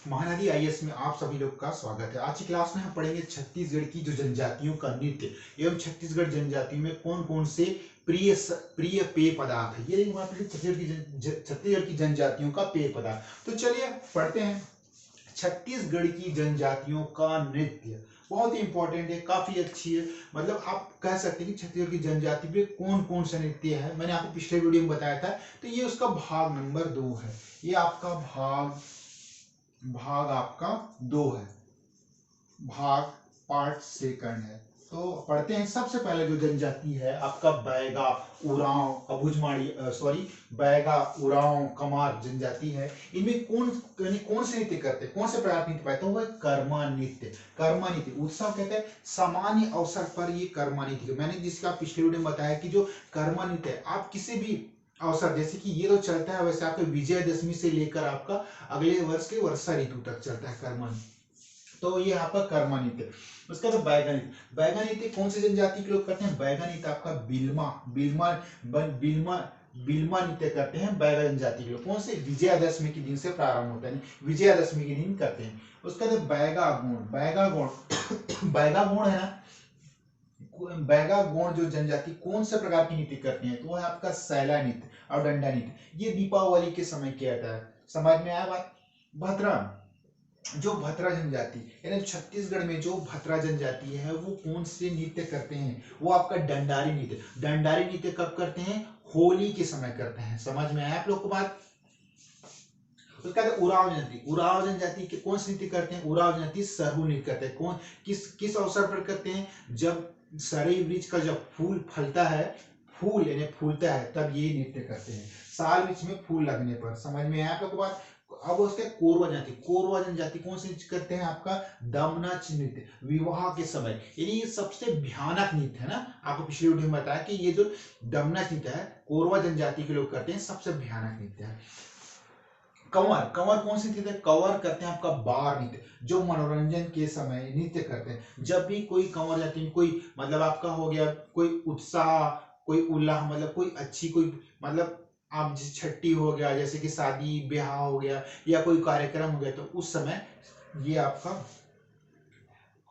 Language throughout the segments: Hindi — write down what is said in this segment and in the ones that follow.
महानदी आईएएस में आप सभी लोग का स्वागत है। आज की क्लास में हम पढ़ेंगे छत्तीसगढ़ की जो जनजातियों का नृत्य एवं छत्तीसगढ़ जनजातियों में कौन कौन से प्रिय प्रिय पेय पदार्थ है। ये छत्तीसगढ़ की जनजातियों का पेय पदार्थ। तो चलिए पढ़ते हैं। छत्तीसगढ़ की जनजातियों का नृत्य बहुत ही इंपॉर्टेंट है, काफी अच्छी है। मतलब आप कह सकते हैं कि छत्तीसगढ़ की जनजाति पे कौन कौन सा नृत्य है। मैंने आपको पिछले वीडियो में बताया था, तो ये उसका भाग नंबर 2 है। ये आपका भाग आपका 2 है, भाग पार्ट सेकंड है। तो पढ़ते हैं। सबसे पहले जो जनजाति है आपका बैगा, उरांव, बैगा, उरांव, कमार जनजाति है। इनमें कौन से नृत्य करते हैं, कौन से प्रकार के नृत्य पाते हैं? वो है कर्मा नृत्य। कर्मा नृत्य उत्सव कहते हैं, सामान्य अवसर पर ये कर्मा नृत्य। मैंने जिसका पिछले वीडियो में बताया कि जो कर्मा नृत्य है, आप किसी भी अवसर, जैसे कि ये तो चलता है वैसे आपका विजयदशमी से लेकर आपका अगले वर्ष के वर्षा ऋतु तक चलता है कर्मा नृत्य। तो ये आपका कर्मा नृत्य। उसका तो बैगा नृत्य। बैगा नृत्य कौन से जनजाति के लोग करते हैं? बैगा नृत्य आपका बिल्मा बिल्मा बिल्मा बिल्मा नृत्य करते हैं बैगा जनजाति के लोग। कौन से? विजयादशमी के दिन से प्रारंभ होता है, विजयादशमी के दिन करते हैं। उसका तो बैगा गुण, बैगा गुण बैगा गुण है ना। बैगा गोंड जो जनजाति कौन से प्रकार की नृत्य करती है? तो वो है आपका सैला नृत्य और डंडा नृत्य। ये दीपावली के समय किया जाता है। समझ में आया बात? भद्रा, जो भद्रा जनजाति यानी छत्तीसगढ़ में जो भद्रा जनजाति है वो कौन से नृत्य करते हैं? वो आपका डंडारी नृत्य। डंडारी नृत्य कब करते हैं? होली के समय करते हैं। समझ में आया आप लोग को बात? उसके बाद उराव जनजाति। उराव जनजाति के कौन से नृत्य करते हैं? उराव जनजाति सरहु नृत्य करते हैं। कौन किस किस अवसर पर करते हैं? जब सरी वृक्ष का जब फूल फलता है, फूल यानी फूलता है, तब ये नृत्य करते हैं, साल वृक्ष में फूल लगने पर। समझ में आया आप लोग को बात? अब उसके कोरवा जनजाति। कोरवा जनजाति कौन से नृत्य करते हैं? आपका दमनच नृत्य, विवाह के समय। यानी ये सबसे भयानक नृत्य है ना। आपको पिछले वीडियो में बताया कि ये जो दमनच नृत्य है कोरवा जनजाति के लोग करते हैं, सबसे भयानक नृत्य है। कंवर, कंवर कौन से नृत्य? कंवर करते हैं आपका बार नृत्य, जो मनोरंजन के समय नृत्य करते हैं। जब भी कोई कंवर जाती है, कोई मतलब आपका हो गया कोई उत्साह, कोई उल्लाह, मतलब कोई अच्छी कोई मतलब आप छठी हो गया, जैसे कि शादी ब्याह हो गया या कोई कार्यक्रम हो गया, तो उस समय ये आपका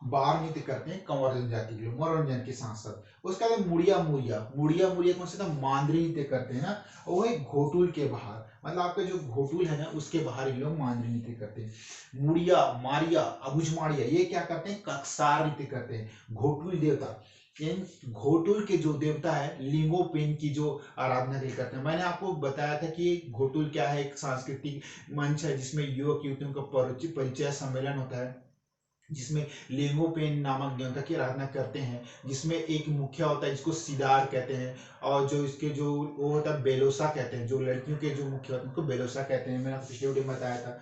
बार नृत्य करते हैं कंवर जनजाति के लोग मनोरंजन के साथ साथ। उसका बाद मुड़िया मुड़िया। मुड़िया मुड़िया कौन सा था? मांद्री नृत्य करते हैं ना। वो है घोटुल के बाहर, मतलब आपका जो घोटुल है ना उसके बाहर ये लोग मांद्री नृत्य करते हैं। मुड़िया मारिया अबुझमाड़िया ये क्या करते हैं? कक्सार नृत्य करते हैं। घोटुल देवता, इन घोटुल के जो देवता है लिंगोपेन की जो आराधना के लिए करते हैं। मैंने आपको बताया था कि घोटुल क्या है, एक सांस्कृतिक मंच है जिसमें युवक युवतियों का परिचय सम्मेलन होता है, जिसमें लिंगोपेन नामक देवता की आराधना करते हैं, जिसमें एक मुखिया होता है जिसको सिदार कहते हैं, और जो इसके जो वो होता है बेलोसा कहते हैं। जो लड़कियों के जो मुखिया होते हैं उनको बेलोसा कहते हैं। मैंने आपको पिछले वीडियो में बताया था।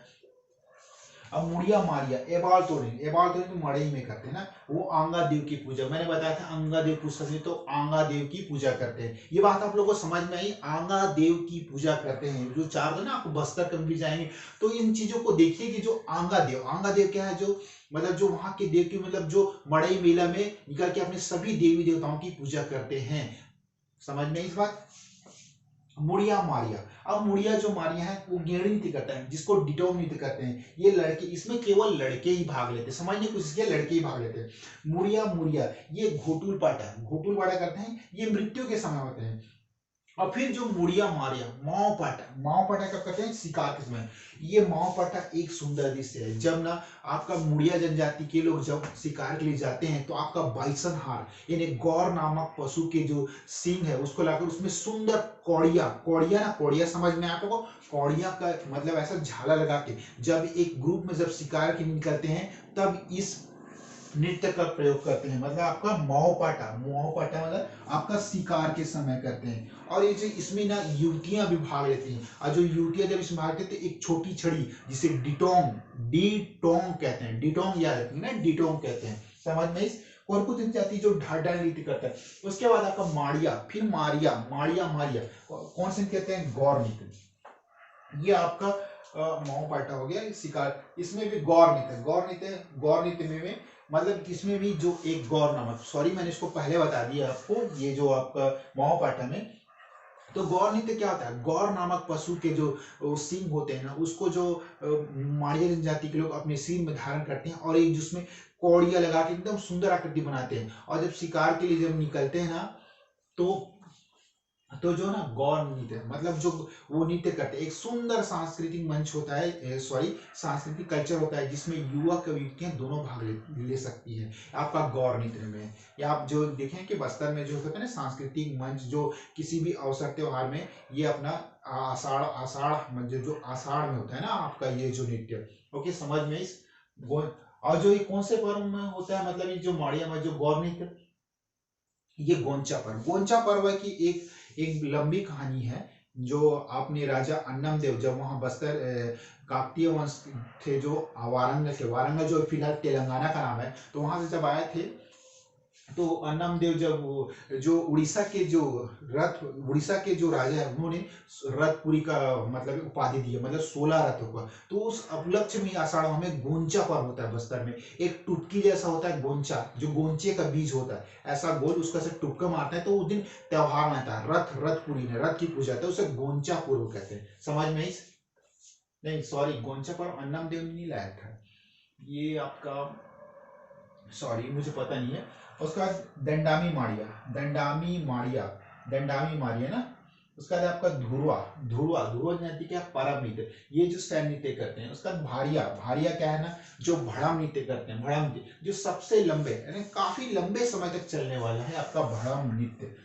अब मुड़िया मारिया एबाल तोड़े, एबाल तोड़े तो मड़ई में करते हैं ना। वो आंगा देव की पूजा, मैंने बताया था आंगा देव पुस्तक में, तो आंगा देव की पूजा करते हैं। ये बात आप लोगों को समझ में आई? आंगा देव की पूजा करते हैं। जो चार दिन ना आपको बस्तर कभी भी जाएंगे तो इन चीजों को देखिए कि जो आंगा देव क्या है? जो मतलब जो वहां के देव की मतलब जो मड़ई मेला में निकल के अपने सभी देवी देवताओं की पूजा करते हैं। समझ में इस बात? मुड़िया मारिया। अब मुड़िया जो मारिया है वो गेड़ी नृत्य करता है, जिसको डिटोम नृत्य करते हैं। ये लड़के, इसमें केवल लड़के ही भाग लेते हैं। समझने की कोशिश किया, लड़के ही भाग लेते हैं। मुड़िया मुड़िया ये घोटुल पाटा करते हैं। ये मृत्यु के समय होते हैं। और फिर जो मुड़िया मारिया माओ पाटा कब करते हैं? शिकार के समय। ये माओ पाटा एक सुंदर दृश्य है। जब ना आपका मुड़िया जनजाति के लोग जब शिकार के लिए जाते हैं तो आपका बाइसन हार यानी गौर नामक पशु के जो सींग है उसको लाकर उसमें सुंदर कौड़िया, कौड़िया ना, कौड़िया समझ में आप लोगों को? कौड़िया का मतलब ऐसा झाला लगा के जब एक ग्रुप में जब शिकार के लिए निकलते हैं तब इस नृत्य का प्रयोग करते हैं। मतलब आपका मोहपाटा मतलब आपका शिकार के समय करते हैं। और ये जो इसमें ना युवतियां भी भाग लेती हैं, और जो युवतियां जब इसमें भाग लेती हैं एक छोटी छड़ी जिसे डिटोंग कहते हैं। डिटोंग याद रखिए ना, डिटोंग कहते हैं। समझ में? इस कोरकू जनजाति जो ढाढा नृत्य करता है। उसके बाद आपका माड़िया, फिर मारिया कौन से कहते हैं? गौर नृत्य। ये आपका मोहपाटा हो गया शिकार। इसमें भी गौर नृत्य में मतलब इसमें भी जो एक गौर नामक, सॉरी मैंने इसको पहले बता दिया आपको, ये जो आपका मोहपाटा में तो गौर नृत्य क्या होता है, गौर नामक पशु के जो सींग होते हैं ना, उसको जो माड़िया जनजाति के लोग अपने सिर में धारण करते हैं और एक जिसमें कौड़िया लगा के एकदम सुंदर आकृति बनाते हैं, और जब शिकार के लिए जब निकलते हैं ना, तो जो ना गौर नृत्य मतलब जो वो नृत्य करते हैं, एक सुंदर सांस्कृतिक मंच होता है, सॉरी सांस्कृतिक कल्चर होता है, जिसमें युवक और युवतियां दोनों भाग ले सकती हैं आपका गौर नृत्य में। या आप जो देखें कि बस्तर में जो होता है ना सांस्कृतिक मंच, जो किसी भी अवसर त्योहार में ये अपना आषाढ़ आषाढ़ जो आषाढ़ में होता है ना आपका ये जो नृत्य, ओके समझ में इस और जो ये कौन से पर्व में होता है, मतलब ये जो माड़िया में जो गौर नृत्य, ये गोंचा पर्व की एक लंबी कहानी है, जो आपने राजा अन्नम देव जब वहां बस्तर काकतीय वंश थे, जो वारंगल जो फिलहाल तेलंगाना का नाम है, तो वहां से जब आए थे, तो अन्नम देव जब जो उड़ीसा के जो राजा है, उन्होंने रथपुरी का मतलब उपाधि दी है, मतलब 16 रथों का। तो उस उपलक्ष्य में आषाढ़ में गोंचा पर्व होता है बस्तर में, एक टुटकी जैसा होता है गोंचा, जो गोंचे का बीज होता है ऐसा गोल, उसका से टुक्का मारता है, तो उस दिन त्योहार मनाता है, रथपुरी ने रथ की पूजा है, उसे गोंचा पर्व कहते हैं। समझ में इस नहीं सॉरी, गोंचा पर्व अन्नम देव ने नहीं लाया था, ये आपका सॉरी मुझे पता नहीं है। उसका बाद दंडामी माड़िया ना, उसका बाद आपका ध्रुवा नृत्य क्या, परम नृत्य, ये जो सैन्य नृत्य करते हैं। उसका बाद भारिया क्या है ना, जो भड़म नृत्य करते हैं, भड़म नृत्य जो सबसे लंबे यानी काफी लंबे समय तक चलने वाला है आपका भड़म नृत्य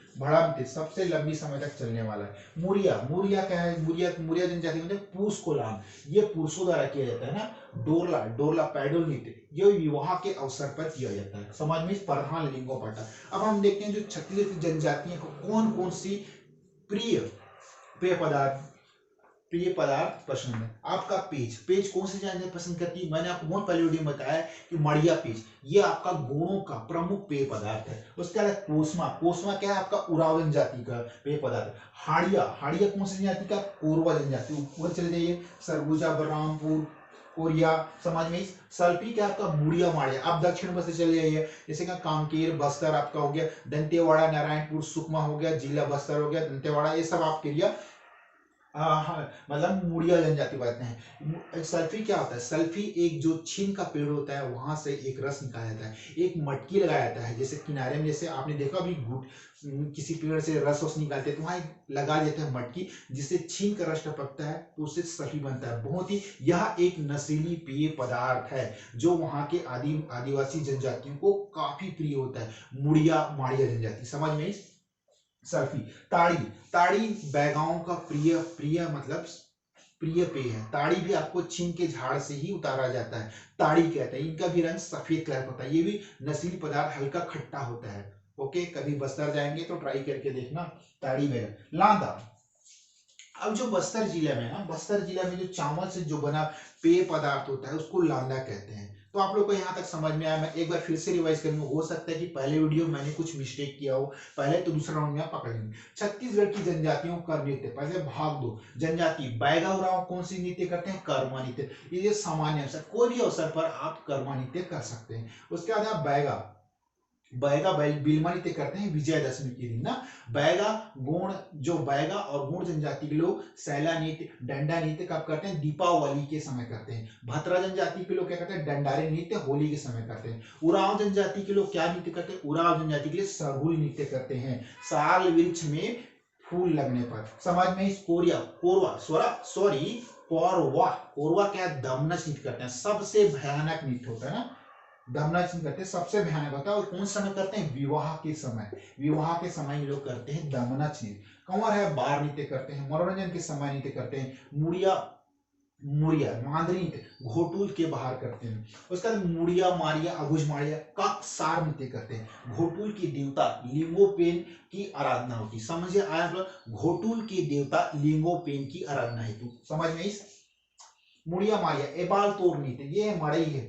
सबसे लंबी समय तक चलने वाला है। मुरिया क्या है, मुरिया जनजाति मतलब पूस कोलाम, ये पुरुषों द्वारा किया जाता है ना। डोरला पैडल नृत्य, ये विवाह के अवसर पर किया जाता है। समझ में, प्रधान लिंगों पटा। अब हम देखते हैं जो छत्तीसगढ़ जनजातियों को कौन कौन सी प्रिय पेय पदार्थ पसंद है। आपका पेज कौन सी जानवर पसंद करती है, मैंने आपको बहुत पहले वीडियो में बताया कि मड़िया पेज ये आपका गुणों का प्रमुख पेय पदार्थ है। उसके बाद कोसमा क्या है, आपका उराव जनजाति का पेय पदार्थ है। हाड़िया कौन सी जनजाति का, कोरवा जनजाति। ऊपर चले जाइए, सरगुजा, बलरामपुर, कोरिया। समझ में। सल्फी क्या आपका, मुड़िया माड़िया। आप दक्षिण में से चले जाइए, जैसे कि कांकेर बस्तर आपका हो गया, दंतेवाड़ा नारायणपुर सुकमा हो गया, जिला बस्तर हो गया, दंतेवाड़ा, ये सब आपके एरिया मतलब मुड़िया जनजाति कहते हैं। सल्फी क्या होता है, सल्फी एक जो छीन का पेड़ होता है, वहां से एक रस निकाला जाता है, एक मटकी लगाया जाता है, जैसे किनारे में, जैसे आपने देखा अभी किसी पेड़ से रस निकालते हैं, तो वहां लगा देते हैं मटकी, जिससे छीन का रस टपकता है, तो उससे सल्फी बनता है। बहुत ही यह एक नशीली पेय पदार्थ है, जो वहां के आदिवासी जनजातियों को काफी प्रिय होता है, मुड़िया माड़िया जनजाति। समझ में। सल्फी। ताड़ी बैगाओं का प्रिय मतलब प्रिय पेय है। ताड़ी भी आपको छीन के झाड़ से ही उतारा जाता है, ताड़ी कहते हैं। इनका भी रंग सफेद कलर का होता है, ये भी नशीली पदार्थ, हल्का खट्टा होता है। ओके, कभी बस्तर जाएंगे तो ट्राई करके देखना ताड़ी बैगन। लांदा। अब जो बस्तर जिला में जो चावल से जो बना पेय पदार्थ होता है, उसको लांदा कहते हैं। तो आप लोग को यहाँ तक समझ में आया। मैं एक बार फिर से रिवाइज करूंगा, हो सकता है कि पहले वीडियो में मैंने कुछ मिस्टेक किया हो, पहले तो दूसरा राउंड में आप पकड़ लेंगे। छत्तीसगढ़ की जनजातियों का नृत्य, पहले भाग दो। जनजाति बैगा उराव कौन सी नृत्य करते हैं, कर्मा नृत्य। ये सामान्य अवसर, कोई भी अवसर पर आप कर्मा नृत्य कर सकते हैं। उसके बाद आप बैगा बिलमा नृत्य करते हैं विजयदशमी के दिन ना। बैगा और गोंड जनजाति के लोग सैला नृत्य, डंडा नृत्य कब करते हैं, दीपावली के समय करते हैं। भतरा जनजाति के लोग क्या करते हैं, डंडारी नृत्य होली के समय करते हैं। उराव जनजाति के लोग क्या नृत्य करते हैं, उराव जनजाति के लिए सरहुल नृत्य करते हैं, साल वृक्ष में फूल लगने पर। समझ में। कोरवा क्या, दमनच नृत्य करते हैं, सबसे भयानक नृत्य होता है ना, दमनच करते हैं, सबसे भयानक होता है। और कौन समय करते हैं, विवाह के समय लोग करते हैं दमनच नृत्य। कंवर है, बार नृत्य करते हैं, मनोरंजन के समय नृत्य करते हैं। मुड़िया मांदरी नृत्य घोटूल के बाहर करते हैं। उसके बाद मुड़िया मारिया अबुझ मारिया काकसार नृत्य करते हैं। घोटूल की देवता लिंगोपेन की आराधना होती। समझे आया, घोटूल की देवता लिंगोपेन की आराधना हेतु। समझ में। इस मुड़िया मारिया एबाल तोड़ नृत्य, ये मड़ई है,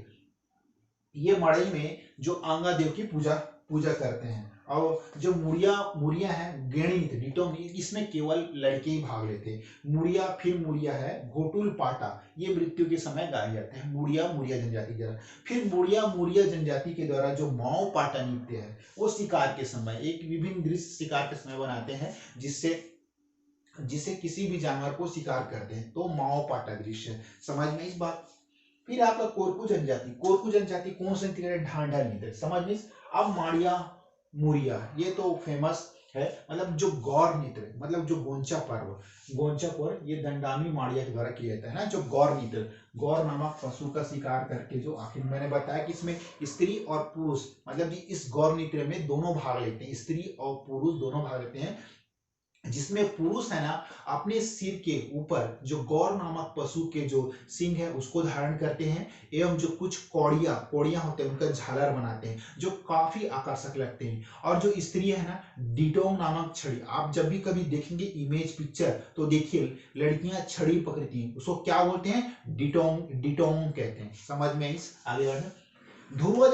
ये मड़ई में जो आंगा देव की पूजा करते हैं। और जो मुड़िया है गेणी नृत्य, इसमें केवल लड़के ही भाग लेते हैं। फिर मुड़िया है घोटुल पाटा, ये मृत्यु के समय गाए जाते हैं। मुड़िया जनजाति के द्वारा। फिर मुड़िया जनजाति के द्वारा जो माओ पाटा नृत्य है, वो शिकार के समय एक विभिन्न दृश्य शिकार के समय बनाते हैं, जिससे जिसे किसी भी जानवर को शिकार करते हैं, तो माओपाटा दृश्य। समझ में इस बात। फिर आपका कोरकू जनजाति, कोरकू जनजाति कौन सा नृत्य करते हैं? ढांढा नृत्य। समझ में। अब माड़िया मुरिया, ये तो फेमस है, मतलब जो गौर नृत्य, मतलब जो गोंचा पर्व ये दंडामी माड़िया के द्वारा किया जाता है ना, जो गौर नृत्य, गौर नामक पशु का शिकार करके, जो आखिर मैंने बताया कि इसमें स्त्री और पुरुष, मतलब इस गौर नृत्य में दोनों भाग लेते हैं, स्त्री और पुरुष दोनों भाग लेते हैं, जिसमें पुरुष है ना अपने सिर के ऊपर जो गौर नामक पशु के जो सिंह है उसको धारण करते हैं, एवं जो कुछ कौड़ियां होते हैं उनका झालर बनाते हैं जो काफी आकर्षक लगते हैं। और जो स्त्री है ना, डिटोंग नामक छड़ी, आप जब भी कभी देखेंगे इमेज पिक्चर तो देखिए लड़कियां छड़ी पकड़ती हैं, उसको क्या बोलते हैं? डिटोंग कहते हैं। समझ में इस आगे बढ़ना। ध्रुव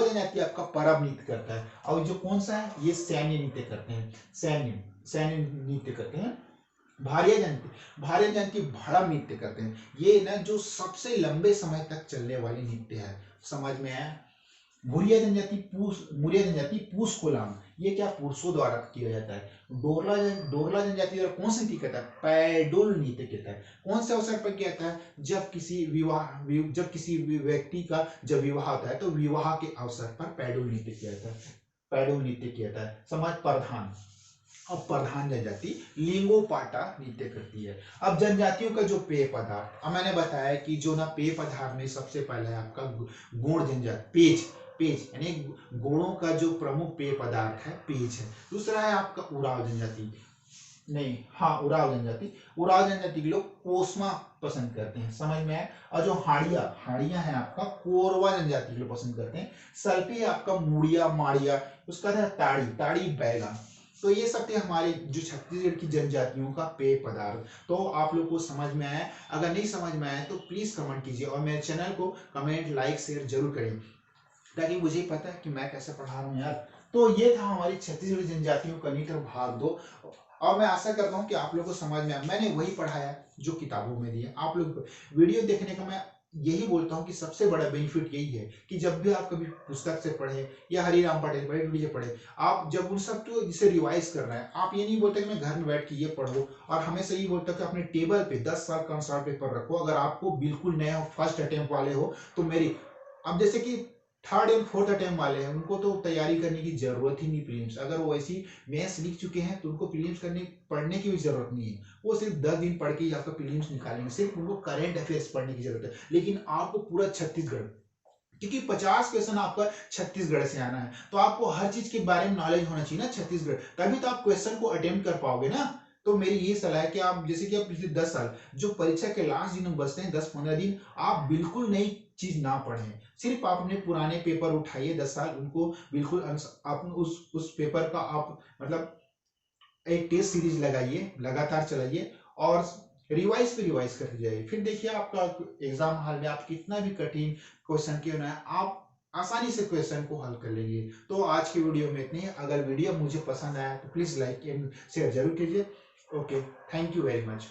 जनजाति आपका परब नृत्य करता है, और जो कौन सा है? ये सैन्य नृत्य करते हैं, सैन्य नृत्य करते हैं। भारिया जनजाति भड़म नृत्य करते हैं, ये ना जो सबसे लंबे समय तक चलने वाली नृत्य है। समझ में आया। मुरिया जनजाति पूस कोलाम, ये क्या पुरुषों द्वारा किया जाता है। डोरला जनजाति द्वारा कौन सा नृत्य कहता है? पैडुल नृत्य कहता है। कौन से अवसर पर किया जाता है? जब किसी व्यक्ति का जब विवाह होता है तो विवाह के अवसर पर पैडुल नृत्य किया जाता है। समाज प्रधान, अब प्रधान जनजाति लिंगोपाटा नृत्य करती है। अब जनजातियों का जो पेय पदार्थ, अब मैंने बताया कि जो ना पेय पदार्थ में सबसे पहला है आपका गुड़ जनजाति, पेज यानी गुड़ों का जो प्रमुख पेय पदार्थ है पेज है। दूसरा है आपका उराव जनजाति, उराव जनजाति के लोग कोसमा पसंद करते हैं। समझ में आए। और जो हाड़िया है आपका कोरवा जनजाति के लोग पसंद करते हैं। सल्पी है आपका मुड़िया माड़िया, उसका था ताड़ी बैगा। तो ये सब थे हमारे जो छत्तीसगढ़ की जनजातियों का पेय पदार्थ। तो आप लोग को समझ में आया? अगर नहीं समझ में आया तो प्लीज कमेंट कीजिए, और मेरे चैनल को कमेंट लाइक शेयर जरूर करें, ताकि मुझे पता है कि मैं कैसे पढ़ा रहा हूँ यार। तो ये था हमारी छत्तीसगढ़ी जनजातियों का नृत्य भाग 2, और मैं आशा करता हूँ कि आप लोगों को समझ में आया। मैंने वही पढ़ाया जो किताबों में दिया। आप लोग वीडियो देखने का मैं यही बोलता हूँ कि सबसे बड़ा बेनिफिट यही है कि जब भी आप कभी पुस्तक से पढ़े या हरिराम पटेल बड़े से पढ़े, आप जब उन सब को जिसे रिवाइज कर रहे हैं, आप ये नहीं बोलते कि मैं घर में बैठ के ये पढ़ो, और हमेशा ये बोलता कि अपने टेबल पे 10 साल का आंसर पेपर रखो। अगर आपको बिल्कुल नया फर्स्ट अटेम्प्ट वाले हो तो मेरी, अब जैसे कि थर्ड एंड फोर्थ अटेम्प्ट वाले हैं उनको तो तैयारी करने की जरूरत ही नहीं प्रीलिम्स, अगर वो ऐसी मेंस लिख चुके हैं तो उनको प्रीलिम्स पढ़ने की भी जरूरत नहीं है। वो सिर्फ 10 दिन पढ़ के ही आपका प्रीलिम्स निकालेंगे, सिर्फ उनको करंट अफेयर्स पढ़ने की जरूरत है। लेकिन आपको पूरा छत्तीसगढ़, क्योंकि 50 क्वेश्चन आपका छत्तीसगढ़ से आना है, तो आपको हर चीज के बारे में नॉलेज होना चाहिए ना छत्तीसगढ़, तभी तो आप क्वेश्चन को अटेम्प्ट कर पाओगे ना। तो मेरी ये सलाह है कि आप जैसे कि आप पिछले 10 साल जो परीक्षा के लास्ट दिन बचते हैं 10-15 दिन, आप बिल्कुल नई चीज ना पढ़ें, सिर्फ आप अपने पुराने पेपर उठाइए 10 साल, उनको बिल्कुल आप उस पेपर का आप मतलब एक टेस्ट सीरीज लगाइए, लगातार चलाइए, और रिवाइज पे रिवाइज करते जाइए। फिर देखिए आपका एग्जाम हॉल में आप कितना भी कठिन क्वेश्चन क्यों ना है, आप आसानी से क्वेश्चन को हल कर लेंगे। तो आज की वीडियो में इतनी। अगर वीडियो मुझे पसंद आया तो प्लीज लाइक एंड शेयर जरूर कीजिए। Okay, thank you very much.